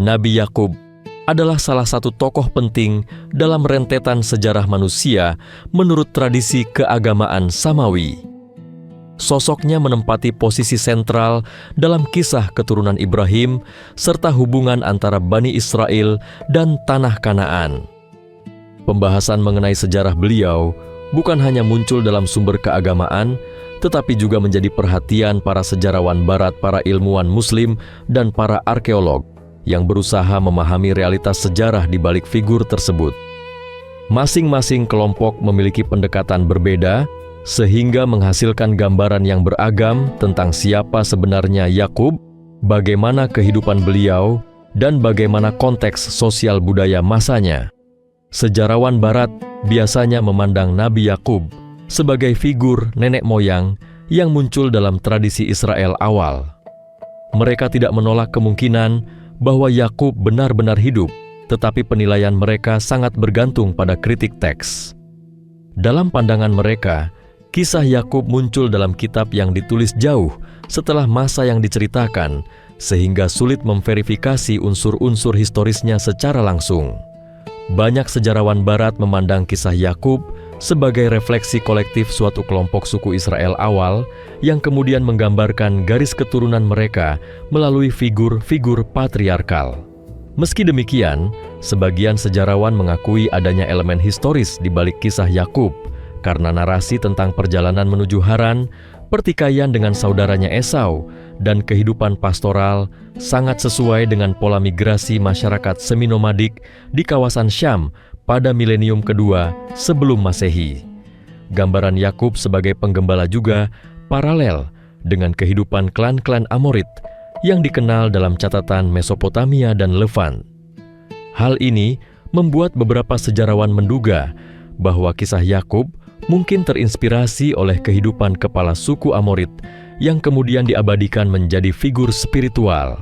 Nabi Yakub adalah salah satu tokoh penting dalam rentetan sejarah manusia menurut tradisi keagamaan Samawi. Sosoknya menempati posisi sentral dalam kisah keturunan Ibrahim serta hubungan antara Bani Israel dan Tanah Kanaan. Pembahasan mengenai sejarah beliau bukan hanya muncul dalam sumber keagamaan, tetapi juga menjadi perhatian para sejarawan barat, para ilmuwan muslim, dan para arkeolog yang berusaha memahami realitas sejarah di balik figur tersebut. Masing-masing kelompok memiliki pendekatan berbeda, sehingga menghasilkan gambaran yang beragam tentang siapa sebenarnya Yakub, bagaimana kehidupan beliau, dan bagaimana konteks sosial budaya masanya. Sejarawan barat biasanya memandang Nabi Yakub sebagai figur nenek moyang yang muncul dalam tradisi Israel awal. Mereka tidak menolak kemungkinan bahwa Yakub benar-benar hidup, tetapi penilaian mereka sangat bergantung pada kritik teks. Dalam pandangan mereka, kisah Yakub muncul dalam kitab yang ditulis jauh setelah masa yang diceritakan, sehingga sulit memverifikasi unsur-unsur historisnya secara langsung. Banyak sejarawan barat memandang kisah Yakub sebagai refleksi kolektif suatu kelompok suku Israel awal yang kemudian menggambarkan garis keturunan mereka melalui figur-figur patriarkal. Meski demikian, sebagian sejarawan mengakui adanya elemen historis di balik kisah Yakub karena narasi tentang perjalanan menuju Haran, pertikaian dengan saudaranya Esau, dan kehidupan pastoral sangat sesuai dengan pola migrasi masyarakat semi-nomadik di kawasan Syam pada milenium kedua sebelum Masehi. Gambaran Yakub sebagai penggembala juga paralel dengan kehidupan klan-klan Amorit yang dikenal dalam catatan Mesopotamia dan Levant. Hal ini membuat beberapa sejarawan menduga bahwa kisah Yakub mungkin terinspirasi oleh kehidupan kepala suku Amorit yang kemudian diabadikan menjadi figur spiritual.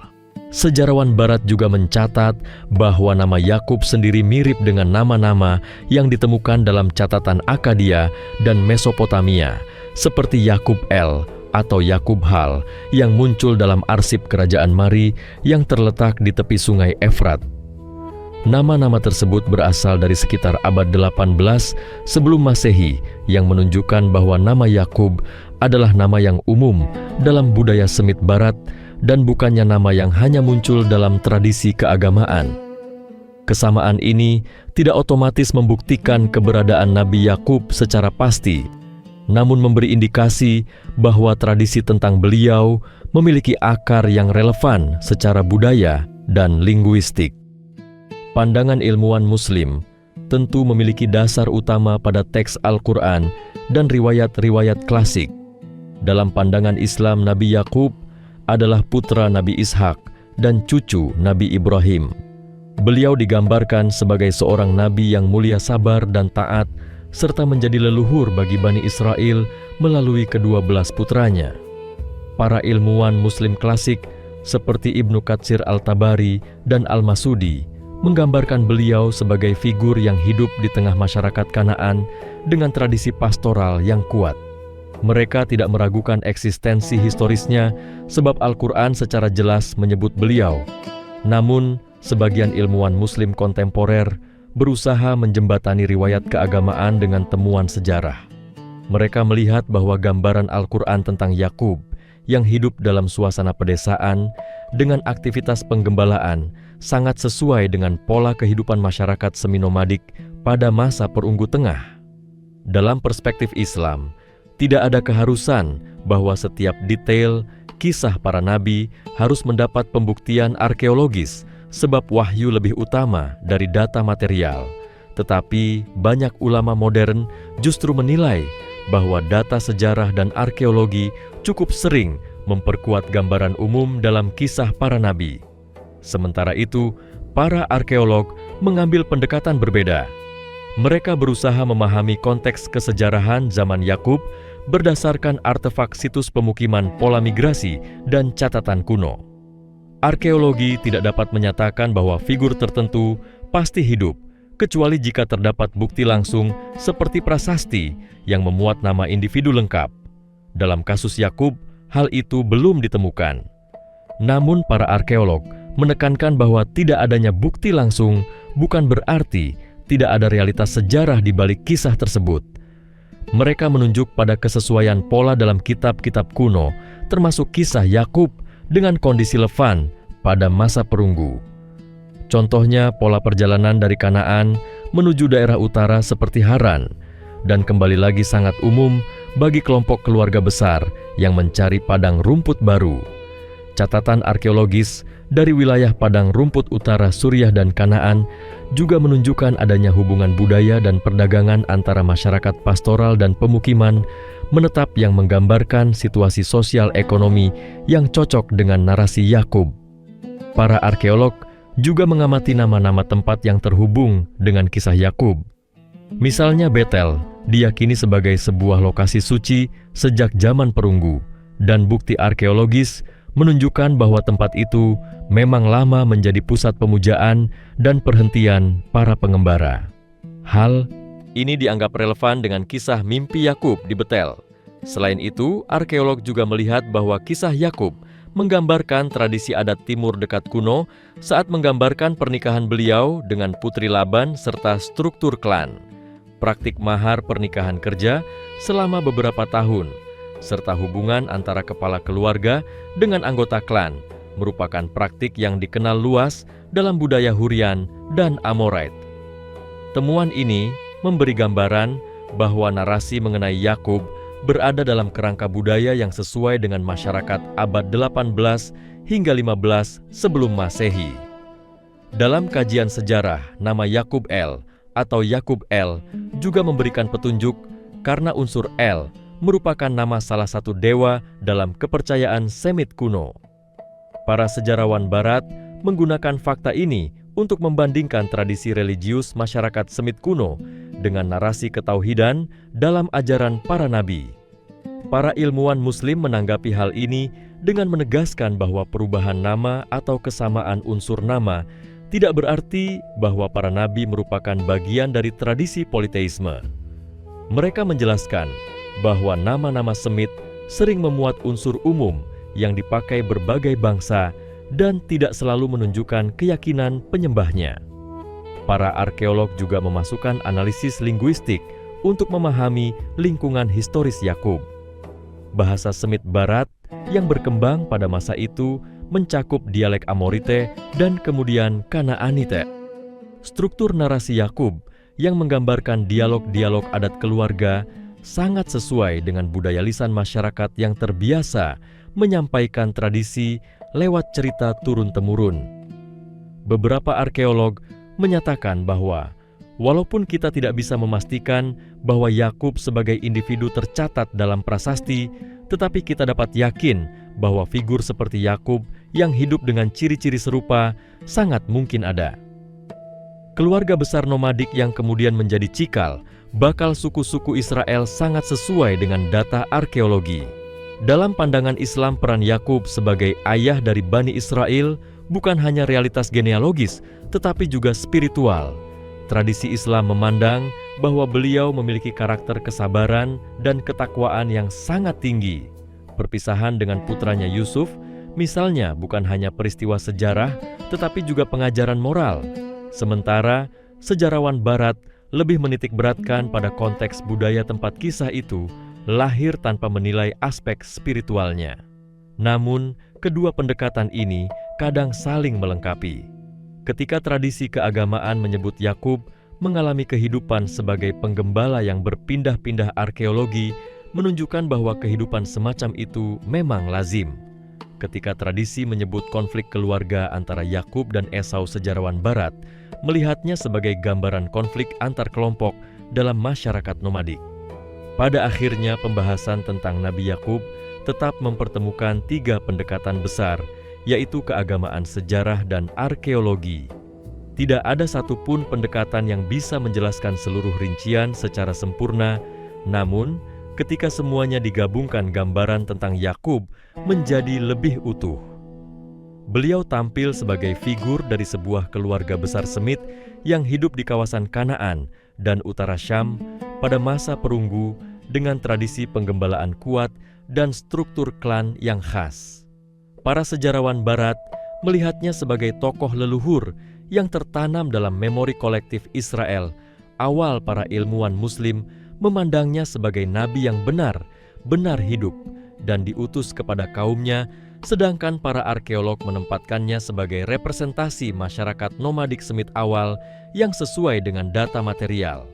Sejarawan barat juga mencatat bahwa nama Yakub sendiri mirip dengan nama-nama yang ditemukan dalam catatan Akkadia dan Mesopotamia, seperti Yakub El atau Yakub Hal yang muncul dalam arsip kerajaan Mari yang terletak di tepi sungai Efrat. Nama-nama tersebut berasal dari sekitar abad 18 sebelum Masehi yang menunjukkan bahwa nama Yakub adalah nama yang umum dalam budaya Semit Barat dan bukannya nama yang hanya muncul dalam tradisi keagamaan. Kesamaan ini tidak otomatis membuktikan keberadaan Nabi Yakub secara pasti, namun memberi indikasi bahwa tradisi tentang beliau memiliki akar yang relevan secara budaya dan linguistik. Pandangan ilmuwan Muslim tentu memiliki dasar utama pada teks Al-Quran dan riwayat-riwayat klasik. Dalam pandangan Islam, Nabi Yakub adalah putra Nabi Ishak dan cucu Nabi Ibrahim. Beliau digambarkan sebagai seorang nabi yang mulia sabar dan taat, serta menjadi leluhur bagi Bani Israel melalui kedua belas putranya. Para ilmuwan Muslim klasik seperti Ibnu Katsir Al-Tabari dan Al-Masudi menggambarkan beliau sebagai figur yang hidup di tengah masyarakat Kanaan dengan tradisi pastoral yang kuat. Mereka tidak meragukan eksistensi historisnya sebab Al-Quran secara jelas menyebut beliau. Namun, sebagian ilmuwan Muslim kontemporer berusaha menjembatani riwayat keagamaan dengan temuan sejarah. Mereka melihat bahwa gambaran Al-Quran tentang Yakub yang hidup dalam suasana pedesaan dengan aktivitas penggembalaan sangat sesuai dengan pola kehidupan masyarakat semi-nomadik pada masa Perunggu Tengah. Dalam perspektif Islam, tidak ada keharusan bahwa setiap detail kisah para nabi harus mendapat pembuktian arkeologis sebab wahyu lebih utama dari data material. Tetapi banyak ulama modern justru menilai bahwa data sejarah dan arkeologi cukup sering memperkuat gambaran umum dalam kisah para nabi. Sementara itu, para arkeolog mengambil pendekatan berbeda. Mereka berusaha memahami konteks kesejarahan zaman Yakub berdasarkan artefak situs pemukiman pola migrasi dan catatan kuno. Arkeologi tidak dapat menyatakan bahwa figur tertentu pasti hidup, kecuali jika terdapat bukti langsung seperti prasasti yang memuat nama individu lengkap. Dalam kasus Yakub, hal itu belum ditemukan. Namun para arkeolog menekankan bahwa tidak adanya bukti langsung bukan berarti tidak ada realitas sejarah di balik kisah tersebut. Mereka menunjuk pada kesesuaian pola dalam kitab-kitab kuno, termasuk kisah Yakub dengan kondisi Levan pada masa perunggu. Contohnya pola perjalanan dari Kanaan menuju daerah utara seperti Haran, dan kembali lagi sangat umum bagi kelompok keluarga besar yang mencari padang rumput baru. Catatan arkeologis dari wilayah padang rumput utara Suriah dan Kanaan juga menunjukkan adanya hubungan budaya dan perdagangan antara masyarakat pastoral dan pemukiman menetap yang menggambarkan situasi sosial ekonomi yang cocok dengan narasi Yakub. Para arkeolog juga mengamati nama-nama tempat yang terhubung dengan kisah Yakub. Misalnya Betel diyakini sebagai sebuah lokasi suci sejak zaman perunggu, dan bukti arkeologis menunjukkan bahwa tempat itu memang lama menjadi pusat pemujaan dan perhentian para pengembara. Hal ini dianggap relevan dengan kisah mimpi Yakub di Betel. Selain itu, arkeolog juga melihat bahwa kisah Yakub menggambarkan tradisi adat timur dekat kuno saat menggambarkan pernikahan beliau dengan putri Laban serta struktur klan, praktik mahar pernikahan kerja selama beberapa tahun, serta hubungan antara kepala keluarga dengan anggota klan, merupakan praktik yang dikenal luas dalam budaya Hurrian dan Amorite. Temuan ini memberi gambaran bahwa narasi mengenai Yakub berada dalam kerangka budaya yang sesuai dengan masyarakat abad 18 hingga 15 sebelum Masehi. Dalam kajian sejarah, nama Yakub El atau Yakub El juga memberikan petunjuk karena unsur El merupakan nama salah satu dewa dalam kepercayaan Semit kuno. Para sejarawan Barat menggunakan fakta ini untuk membandingkan tradisi religius masyarakat Semit kuno dengan narasi ketauhidan dalam ajaran para nabi. Para ilmuwan Muslim menanggapi hal ini dengan menegaskan bahwa perubahan nama atau kesamaan unsur nama tidak berarti bahwa para nabi merupakan bagian dari tradisi politeisme. Mereka menjelaskan bahwa nama-nama Semit sering memuat unsur umum yang dipakai berbagai bangsa dan tidak selalu menunjukkan keyakinan penyembahnya. Para arkeolog juga memasukkan analisis linguistik untuk memahami lingkungan historis Yakub. Bahasa Semit Barat yang berkembang pada masa itu mencakup dialek Amorite dan kemudian Kanaanite. Struktur narasi Yakub yang menggambarkan dialog-dialog adat keluarga sangat sesuai dengan budaya lisan masyarakat yang terbiasa menyampaikan tradisi lewat cerita turun-temurun. Beberapa arkeolog menyatakan bahwa walaupun kita tidak bisa memastikan bahwa Yakub sebagai individu tercatat dalam prasasti, tetapi kita dapat yakin bahwa figur seperti Yakub yang hidup dengan ciri-ciri serupa sangat mungkin ada. Keluarga besar nomadik yang kemudian menjadi cikal bakal suku-suku Israel sangat sesuai dengan data arkeologi. Dalam pandangan Islam, peran Yakub sebagai ayah dari Bani Israel bukan hanya realitas genealogis, tetapi juga spiritual. Tradisi Islam memandang bahwa beliau memiliki karakter kesabaran dan ketakwaan yang sangat tinggi. Perpisahan dengan putranya Yusuf, misalnya, bukan hanya peristiwa sejarah, tetapi juga pengajaran moral. Sementara, sejarawan Barat lebih menitikberatkan pada konteks budaya tempat kisah itu lahir tanpa menilai aspek spiritualnya. Namun, kedua pendekatan ini kadang saling melengkapi. Ketika tradisi keagamaan menyebut Yakub mengalami kehidupan sebagai penggembala yang berpindah-pindah, arkeologi menunjukkan bahwa kehidupan semacam itu memang lazim. Ketika tradisi menyebut konflik keluarga antara Yakub dan Esau, sejarawan Barat melihatnya sebagai gambaran konflik antar kelompok dalam masyarakat nomadik. Pada akhirnya, pembahasan tentang Nabi Yakub tetap mempertemukan tiga pendekatan besar, yaitu keagamaan, sejarah, dan arkeologi. Tidak ada satupun pendekatan yang bisa menjelaskan seluruh rincian secara sempurna, namun ketika semuanya digabungkan, gambaran tentang Yakub menjadi lebih utuh. Beliau tampil sebagai figur dari sebuah keluarga besar Semit yang hidup di kawasan Kanaan dan utara Syam pada masa perunggu dengan tradisi penggembalaan kuat dan struktur klan yang khas. Para sejarawan Barat melihatnya sebagai tokoh leluhur yang tertanam dalam memori kolektif Israel. Awal para ilmuwan Muslim memandangnya sebagai nabi yang benar hidup dan diutus kepada kaumnya, sedangkan para arkeolog menempatkannya sebagai representasi masyarakat nomadik Semit awal yang sesuai dengan data material.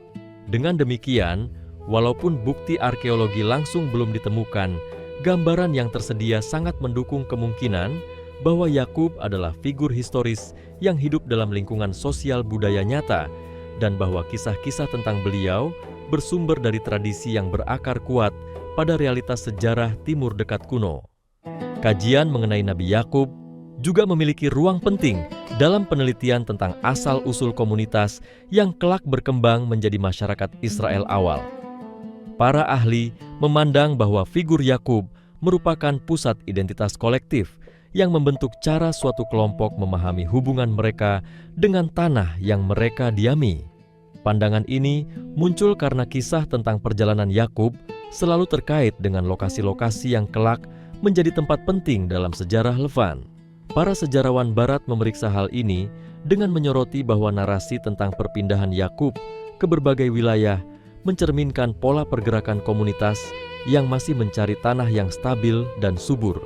Dengan demikian, walaupun bukti arkeologi langsung belum ditemukan, gambaran yang tersedia sangat mendukung kemungkinan bahwa Yakub adalah figur historis yang hidup dalam lingkungan sosial budaya nyata, dan bahwa kisah-kisah tentang beliau bersumber dari tradisi yang berakar kuat pada realitas sejarah Timur Dekat kuno. Kajian mengenai Nabi Yakub juga memiliki ruang penting dalam penelitian tentang asal-usul komunitas yang kelak berkembang menjadi masyarakat Israel awal. Para ahli memandang bahwa figur Yakub merupakan pusat identitas kolektif yang membentuk cara suatu kelompok memahami hubungan mereka dengan tanah yang mereka diami. Pandangan ini muncul karena kisah tentang perjalanan Yakub selalu terkait dengan lokasi-lokasi yang kelak menjadi tempat penting dalam sejarah Levan. Para sejarawan Barat memeriksa hal ini dengan menyoroti bahwa narasi tentang perpindahan Yakub ke berbagai wilayah mencerminkan pola pergerakan komunitas yang masih mencari tanah yang stabil dan subur.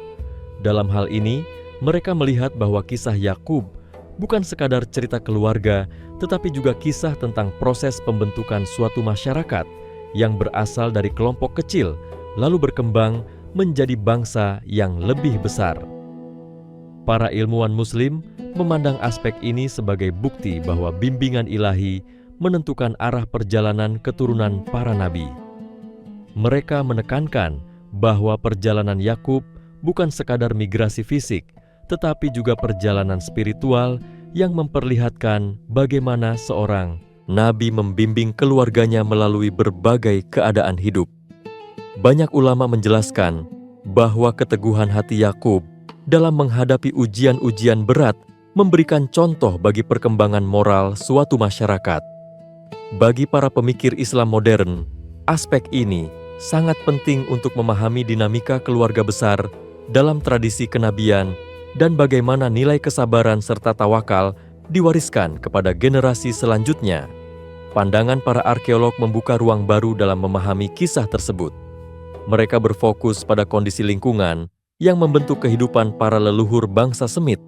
Dalam hal ini, mereka melihat bahwa kisah Yakub bukan sekadar cerita keluarga, tetapi juga kisah tentang proses pembentukan suatu masyarakat yang berasal dari kelompok kecil, lalu berkembang menjadi bangsa yang lebih besar. Para ilmuwan Muslim memandang aspek ini sebagai bukti bahwa bimbingan ilahi menentukan arah perjalanan keturunan para nabi. Mereka menekankan bahwa perjalanan Yakub bukan sekadar migrasi fisik, tetapi juga perjalanan spiritual yang memperlihatkan bagaimana seorang nabi membimbing keluarganya melalui berbagai keadaan hidup. Banyak ulama menjelaskan bahwa keteguhan hati Yakub dalam menghadapi ujian-ujian berat memberikan contoh bagi perkembangan moral suatu masyarakat. Bagi para pemikir Islam modern, aspek ini sangat penting untuk memahami dinamika keluarga besar dalam tradisi kenabian dan bagaimana nilai kesabaran serta tawakal diwariskan kepada generasi selanjutnya. Pandangan para arkeolog membuka ruang baru dalam memahami kisah tersebut. Mereka berfokus pada kondisi lingkungan yang membentuk kehidupan para leluhur bangsa Semit.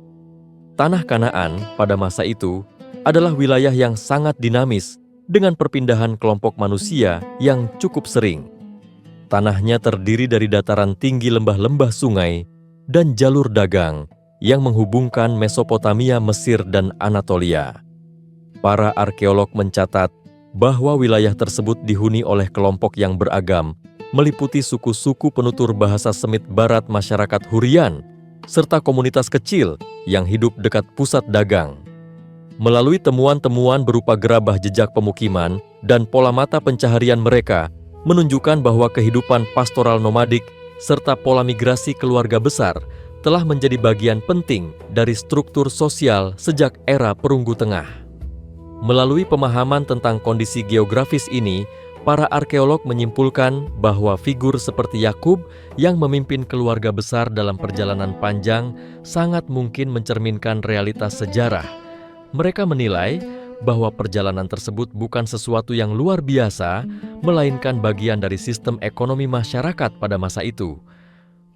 Tanah Kanaan pada masa itu adalah wilayah yang sangat dinamis dengan perpindahan kelompok manusia yang cukup sering. Tanahnya terdiri dari dataran tinggi lembah-lembah sungai dan jalur dagang yang menghubungkan Mesopotamia, Mesir, dan Anatolia. Para arkeolog mencatat bahwa wilayah tersebut dihuni oleh kelompok yang beragam, meliputi suku-suku penutur bahasa Semit Barat masyarakat Hurrian, serta komunitas kecil yang hidup dekat pusat dagang. Melalui temuan-temuan berupa gerabah jejak pemukiman dan pola mata pencaharian mereka, menunjukkan bahwa kehidupan pastoral nomadik serta pola migrasi keluarga besar telah menjadi bagian penting dari struktur sosial sejak era Perunggu Tengah. Melalui pemahaman tentang kondisi geografis ini, para arkeolog menyimpulkan bahwa figur seperti Yakub yang memimpin keluarga besar dalam perjalanan panjang sangat mungkin mencerminkan realitas sejarah. Mereka menilai bahwa perjalanan tersebut bukan sesuatu yang luar biasa, melainkan bagian dari sistem ekonomi masyarakat pada masa itu.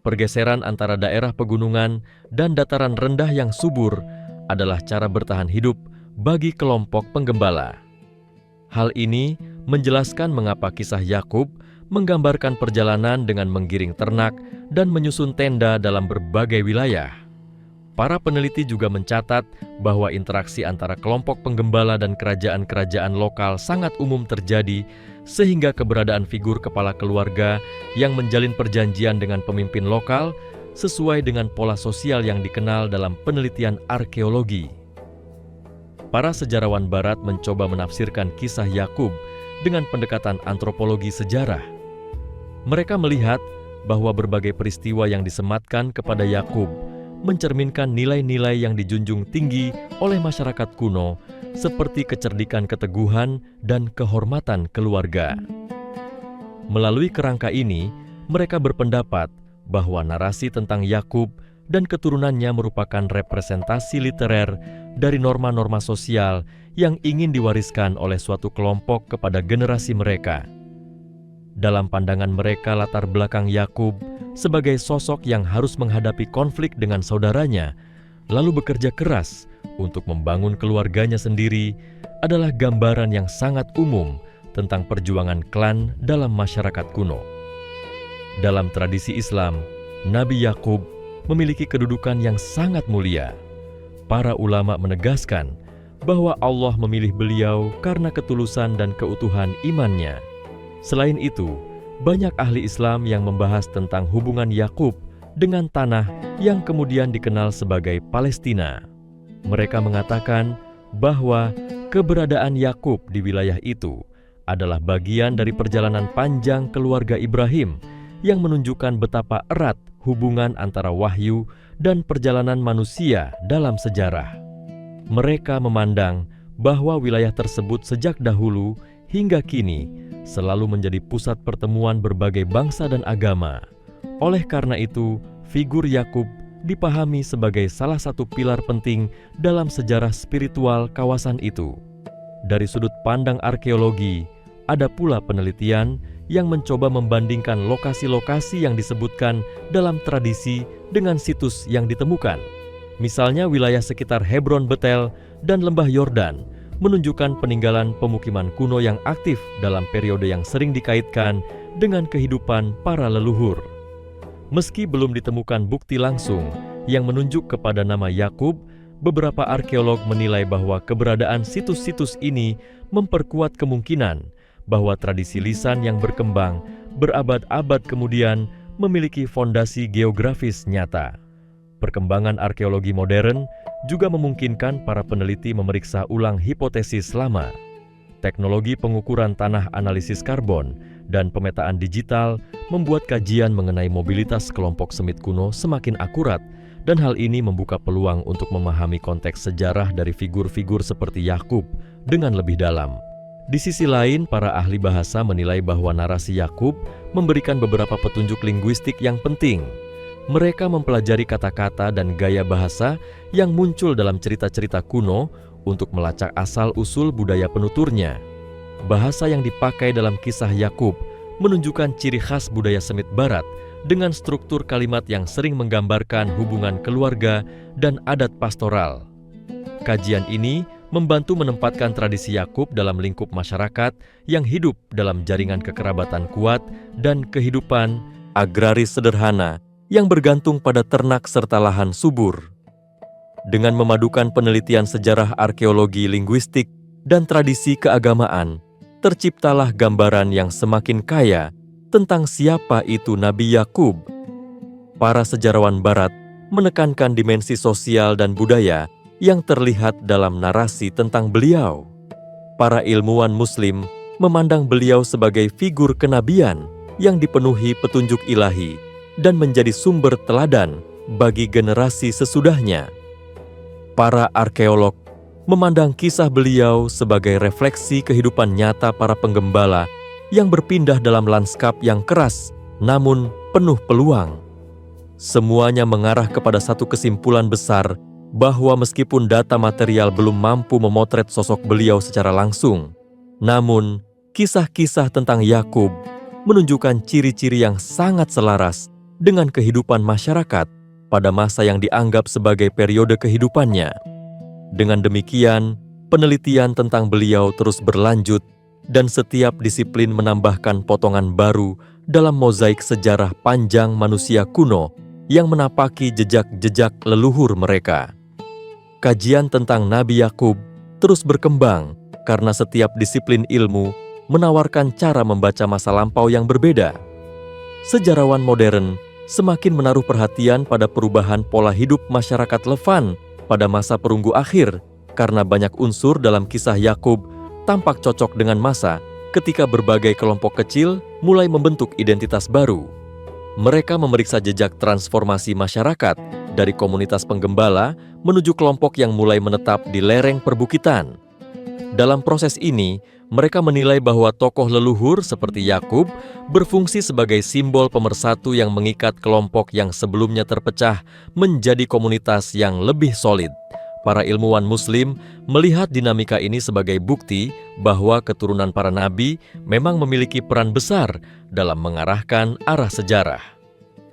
Pergeseran antara daerah pegunungan dan dataran rendah yang subur adalah cara bertahan hidup bagi kelompok penggembala. Hal ini menjelaskan mengapa kisah Yakub menggambarkan perjalanan dengan menggiring ternak dan menyusun tenda dalam berbagai wilayah. Para peneliti juga mencatat bahwa interaksi antara kelompok penggembala dan kerajaan-kerajaan lokal sangat umum terjadi, sehingga keberadaan figur kepala keluarga yang menjalin perjanjian dengan pemimpin lokal sesuai dengan pola sosial yang dikenal dalam penelitian arkeologi. Para sejarawan Barat mencoba menafsirkan kisah Yakub dengan pendekatan antropologi sejarah. Mereka melihat bahwa berbagai peristiwa yang disematkan kepada Yakub mencerminkan nilai-nilai yang dijunjung tinggi oleh masyarakat kuno, seperti kecerdikan, keteguhan, dan kehormatan keluarga. Melalui kerangka ini, mereka berpendapat bahwa narasi tentang Yakub dan keturunannya merupakan representasi literer dari norma-norma sosial yang ingin diwariskan oleh suatu kelompok kepada generasi mereka. Dalam pandangan mereka, latar belakang Yakub sebagai sosok yang harus menghadapi konflik dengan saudaranya, lalu bekerja keras untuk membangun keluarganya sendiri, adalah gambaran yang sangat umum tentang perjuangan klan dalam masyarakat kuno. Dalam tradisi Islam, Nabi Yakub memiliki kedudukan yang sangat mulia. Para ulama menegaskan bahwa Allah memilih beliau karena ketulusan dan keutuhan imannya. Selain itu, banyak ahli Islam yang membahas tentang hubungan Yakub dengan tanah yang kemudian dikenal sebagai Palestina. Mereka mengatakan bahwa keberadaan Yakub di wilayah itu adalah bagian dari perjalanan panjang keluarga Ibrahim yang menunjukkan betapa erat hubungan antara wahyu dan perjalanan manusia dalam sejarah. Mereka memandang bahwa wilayah tersebut sejak dahulu hingga kini selalu menjadi pusat pertemuan berbagai bangsa dan agama. Oleh karena itu, figur Yakub dipahami sebagai salah satu pilar penting dalam sejarah spiritual kawasan itu. Dari sudut pandang arkeologi, ada pula penelitian yang mencoba membandingkan lokasi-lokasi yang disebutkan dalam tradisi dengan situs yang ditemukan. Misalnya wilayah sekitar Hebron, Betel, dan Lembah Yordan menunjukkan peninggalan pemukiman kuno yang aktif dalam periode yang sering dikaitkan dengan kehidupan para leluhur. Meski belum ditemukan bukti langsung yang menunjuk kepada nama Yakub, beberapa arkeolog menilai bahwa keberadaan situs-situs ini memperkuat kemungkinan bahwa tradisi lisan yang berkembang berabad-abad kemudian memiliki fondasi geografis nyata. Perkembangan arkeologi modern juga memungkinkan para peneliti memeriksa ulang hipotesis lama. Teknologi pengukuran tanah analisis karbon dan pemetaan digital membuat kajian mengenai mobilitas kelompok Semit kuno semakin akurat, dan hal ini membuka peluang untuk memahami konteks sejarah dari figur-figur seperti Yakub dengan lebih dalam. Di sisi lain, para ahli bahasa menilai bahwa narasi Yakub memberikan beberapa petunjuk linguistik yang penting. Mereka mempelajari kata-kata dan gaya bahasa yang muncul dalam cerita-cerita kuno untuk melacak asal-usul budaya penuturnya. Bahasa yang dipakai dalam kisah Yakub menunjukkan ciri khas budaya Semit Barat dengan struktur kalimat yang sering menggambarkan hubungan keluarga dan adat pastoral. Kajian ini membantu menempatkan tradisi Yakub dalam lingkup masyarakat yang hidup dalam jaringan kekerabatan kuat dan kehidupan agraris sederhana yang bergantung pada ternak serta lahan subur. Dengan memadukan penelitian sejarah arkeologi, linguistik, dan tradisi keagamaan, terciptalah gambaran yang semakin kaya tentang siapa itu Nabi Yakub. Para sejarawan Barat menekankan dimensi sosial dan budaya yang terlihat dalam narasi tentang beliau. Para ilmuwan Muslim memandang beliau sebagai figur kenabian yang dipenuhi petunjuk ilahi dan menjadi sumber teladan bagi generasi sesudahnya. Para arkeolog memandang kisah beliau sebagai refleksi kehidupan nyata para penggembala yang berpindah dalam lanskap yang keras namun penuh peluang. Semuanya mengarah kepada satu kesimpulan besar bahwa meskipun data material belum mampu memotret sosok beliau secara langsung, namun kisah-kisah tentang Yakub menunjukkan ciri-ciri yang sangat selaras dengan kehidupan masyarakat pada masa yang dianggap sebagai periode kehidupannya. Dengan demikian, penelitian tentang beliau terus berlanjut dan setiap disiplin menambahkan potongan baru dalam mozaik sejarah panjang manusia kuno yang menapaki jejak-jejak leluhur mereka. Kajian tentang Nabi Yakub terus berkembang karena setiap disiplin ilmu menawarkan cara membaca masa lampau yang berbeda. Sejarawan modern semakin menaruh perhatian pada perubahan pola hidup masyarakat Levan pada masa perunggu akhir karena banyak unsur dalam kisah Yakub tampak cocok dengan masa ketika berbagai kelompok kecil mulai membentuk identitas baru. Mereka memeriksa jejak transformasi masyarakat dari komunitas penggembala menuju kelompok yang mulai menetap di lereng perbukitan. Dalam proses ini, Mereka menilai bahwa tokoh leluhur seperti Yakub berfungsi sebagai simbol pemersatu yang mengikat kelompok yang sebelumnya terpecah menjadi komunitas yang lebih solid. Para ilmuwan Muslim melihat dinamika ini sebagai bukti bahwa keturunan para nabi memang memiliki peran besar dalam mengarahkan arah sejarah.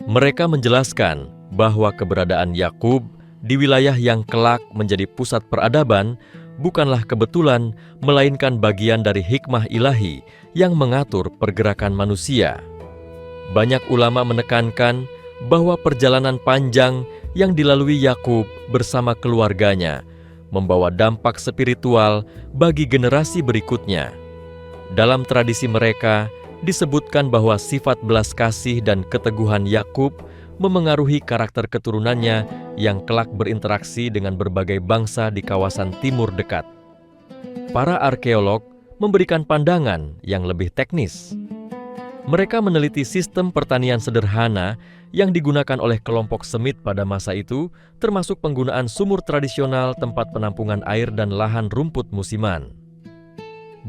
Mereka menjelaskan bahwa keberadaan Yakub di wilayah yang kelak menjadi pusat peradaban bukanlah kebetulan, melainkan bagian dari hikmah ilahi yang mengatur pergerakan manusia. Banyak ulama menekankan bahwa perjalanan panjang yang dilalui Yakub bersama keluarganya membawa dampak spiritual bagi generasi berikutnya. Dalam tradisi mereka, disebutkan bahwa sifat belas kasih dan keteguhan Yakub memengaruhi karakter keturunannya yang kelak berinteraksi dengan berbagai bangsa di kawasan timur dekat. Para arkeolog memberikan pandangan yang lebih teknis. Mereka meneliti sistem pertanian sederhana yang digunakan oleh kelompok Semit pada masa itu, termasuk penggunaan sumur tradisional, tempat penampungan air, dan lahan rumput musiman.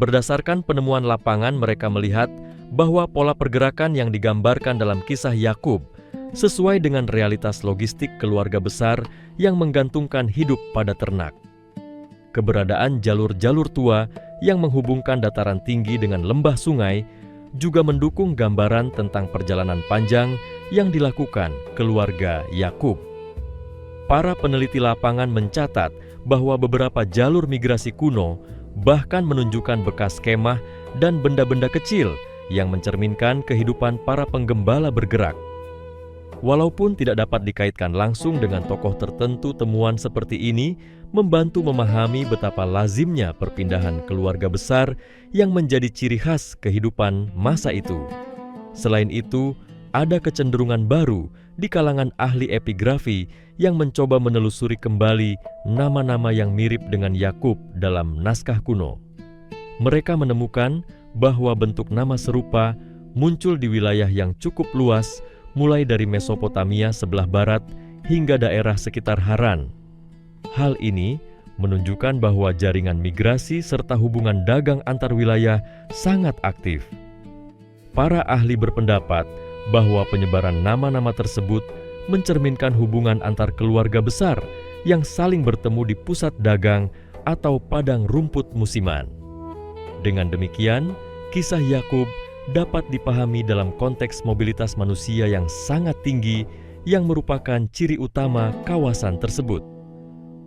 Berdasarkan penemuan lapangan, mereka melihat bahwa pola pergerakan yang digambarkan dalam kisah Yakub sesuai dengan realitas logistik keluarga besar yang menggantungkan hidup pada ternak. Keberadaan jalur-jalur tua yang menghubungkan dataran tinggi dengan lembah sungai juga mendukung gambaran tentang perjalanan panjang yang dilakukan keluarga Yakub. Para peneliti lapangan mencatat bahwa beberapa jalur migrasi kuno bahkan menunjukkan bekas kemah dan benda-benda kecil yang mencerminkan kehidupan para penggembala bergerak. Walaupun tidak dapat dikaitkan langsung dengan tokoh tertentu, temuan seperti ini membantu memahami betapa lazimnya perpindahan keluarga besar yang menjadi ciri khas kehidupan masa itu. Selain itu, ada kecenderungan baru di kalangan ahli epigrafi yang mencoba menelusuri kembali nama-nama yang mirip dengan Yakub dalam naskah kuno. Mereka menemukan bahwa bentuk nama serupa muncul di wilayah yang cukup luas, mulai dari Mesopotamia sebelah barat hingga daerah sekitar Haran. Hal ini menunjukkan bahwa jaringan migrasi serta hubungan dagang antar wilayah sangat aktif. Para ahli berpendapat bahwa penyebaran nama-nama tersebut mencerminkan hubungan antar keluarga besar yang saling bertemu di pusat dagang atau padang rumput musiman. Dengan demikian, kisah Yakub dapat dipahami dalam konteks mobilitas manusia yang sangat tinggi yang merupakan ciri utama kawasan tersebut.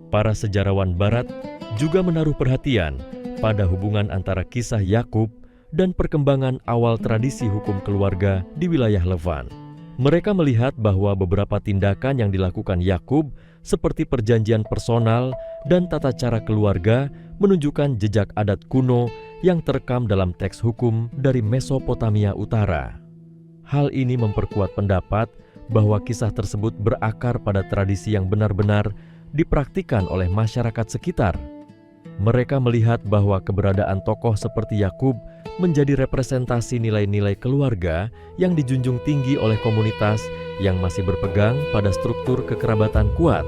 Para sejarawan Barat juga menaruh perhatian pada hubungan antara kisah Yakub dan perkembangan awal tradisi hukum keluarga di wilayah Levan. Mereka melihat bahwa beberapa tindakan yang dilakukan Yakub seperti perjanjian personal dan tata cara keluarga menunjukkan jejak adat kuno yang terekam dalam teks hukum dari Mesopotamia Utara. Hal ini memperkuat pendapat bahwa kisah tersebut berakar pada tradisi yang benar-benar dipraktikkan oleh masyarakat sekitar. Mereka melihat bahwa keberadaan tokoh seperti Yakub menjadi representasi nilai-nilai keluarga yang dijunjung tinggi oleh komunitas yang masih berpegang pada struktur kekerabatan kuat.